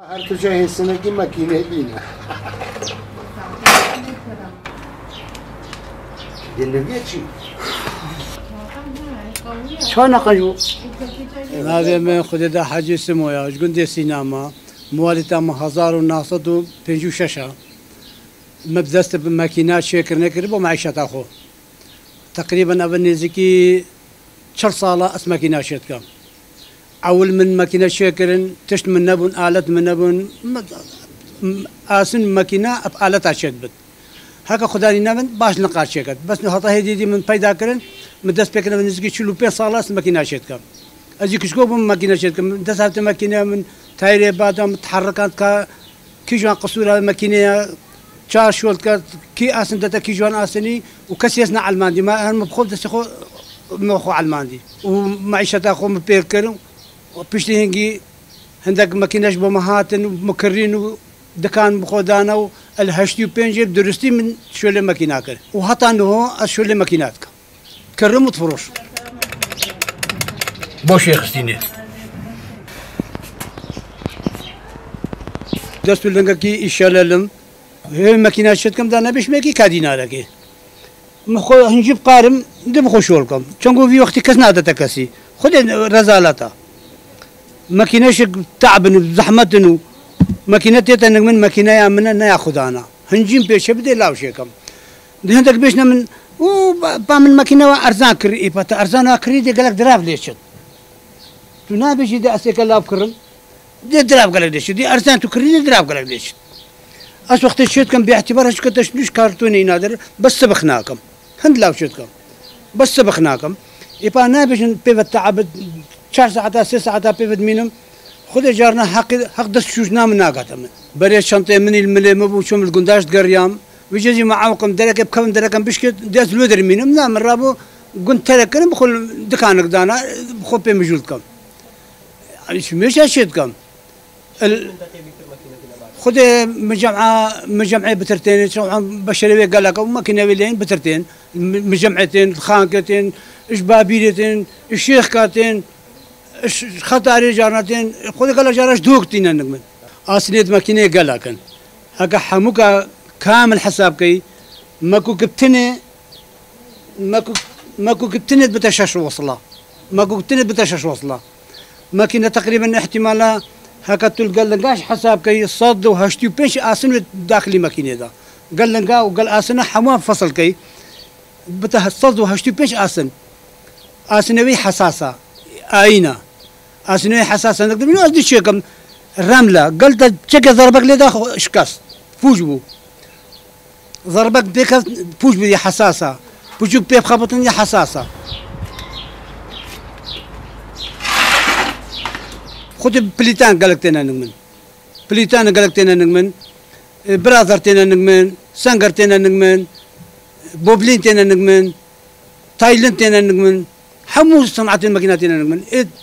هل تجاهي السنة ماكينة بينا دلوقتي شو نقجو هذا من خد ده حاجة سمويا جندي سينما مواليتا مهزار وناصد وبيجو شاشة مبدست بماكينات شكر نكرب ومعيشة أخو تقريبا أبني زكي 4 صالة أس ماكينات شتكم أول من ماكينة شكر تشت من نبون آلات من نبون آسن ماكينة بآلات شتبت هكا خداني نبن باش نقاش شكت بس نحطها هدي من پیدا کرن مدرس بكنا من زكي شلو 5 صالة أس ماكينة شتكم أجي كشكو بماكينة شتكم دسافت ماكينة من تايري بعدها متحركات كيجوان قصورة ماكينة چار شولت كي آسن دتا كيجوان آسني وكسيسنا علماندي ما هم بخوف دسخو مخو علماندي ومعيشة أخو مبيركر وبيشتي هنجي عندك ماكيناش بمهاتن ومكرين دكان بخودانا والهشتي وبينجيب درستي من شولة ماكيناكر وحتى أنه شولة ماكيناتك كرم وتفروش باش يا خستيني دستو لنگا إشالة هي ماكينات شتكم دانا بيش ماكي كادينا لكي مخو هنجيب قارم دبخو شولكم شنقو في وقت كسنا تكسي خد رزالتا ماكيناش تعبن زحمتن ماكينات تنق من ماكينة من ناخذ انا هنجيب بيش بدي لاوشيكم دهنتك بيشنا من بعمل ماكينة ارزان كري بتا ارزان كريدي قالك دراف ليش تنا بيجي دي اسيك الله بكرم دي دراف قالك ليش دي ارزان تكريدي دراف قالك ليش أس وقت الشيتكم باعتبارها شكتش ليش كارتوني نادر بس سبخناكم هند لاو شيتكم بس سبخناكم يبقى نابش بيفت تعبد 4 ساعات 6 ساعات بيفت منهم خذ جارنا حق دس شوشنا من ناقتهم بريت شنطة من الملي مبو شوم القنداش قريام ويجي معاكم درك بكم درك بشكت داس الودر منهم لا من رابو قلت ترك انا بخل دكانك دانا بخل بمجولكم يعني شو مش شيتكم خذ مجمعة بترتين بشرية قال لك وماكينة بلين بترتين مجمعتين خانكتين إشبابيلتين الشيخكاتين خطاري جارنتين خذ قال جارش دوقتين نقمن أصليت ماكينة قال لك هكا حموكا كامل حساب كي ماكو كبتني ماكو كبتني بتشاش وصلة ماكو كبتني بتشاش وصلة ماكينة تقريبا احتمالا هكا تلقى لنقاش حساب كي صد وهشتي وبيش آسن داخلي ماكينة دا قال لنقا وقال آسن حمام فصل كي بته صد وهشتي وبيش آسنوي حساسة آينا آسنوي حساسة نقدر منو أدي شيء كم رملة قلت شكل ضربك لدا شكاس فوجبو ضربك بيك فوجبو دي حساسة فوجبو بيب خبطن دي حساسة خذ بليتان قالك تينا نجمن بليتان قالك تينا نجمن براذر تينا نجمن سانجر تينا نجمن بوبلين تينا نجمن تايلاند تينا نجمن حمو صناعة الماكينات تينا نجمن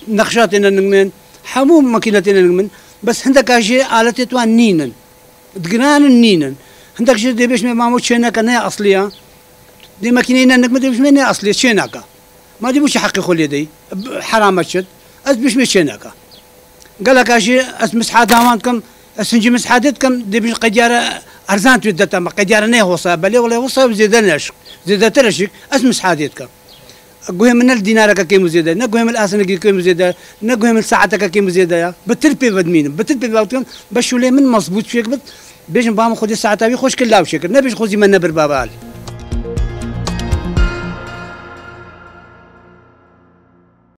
نقشات تينا نجمن حمو ماكينات تينا نجمن بس عندك شيء آلات توان نينن دقنان نينن عندك شيء دي بيش ما مو شيناكا نيا أصلية دي ماكينة نجمن دي بيش نيا أصلية شيناكا ما دي مش حقي خلي دي حرام أشد أز بيش شيناكا قال لك اشي مسحات دامانكم اسنجي مسحاتكم دي بيش قديارة ارزان تودتا ما قديارة نه وصا بلي ولا وصا زيدناش زيدترشك مسحاتكم قوي من الدينار كيمو زياده نقوي من الاسن كيمو زياده نقوي من ساعتك كيمو زياده بتلبي بدمين بتلبي باوتكم باش ولا من مضبوط فيك بيش بام خذي ساعتها خوش كلاو شكل نبيش خذي من نبر بابال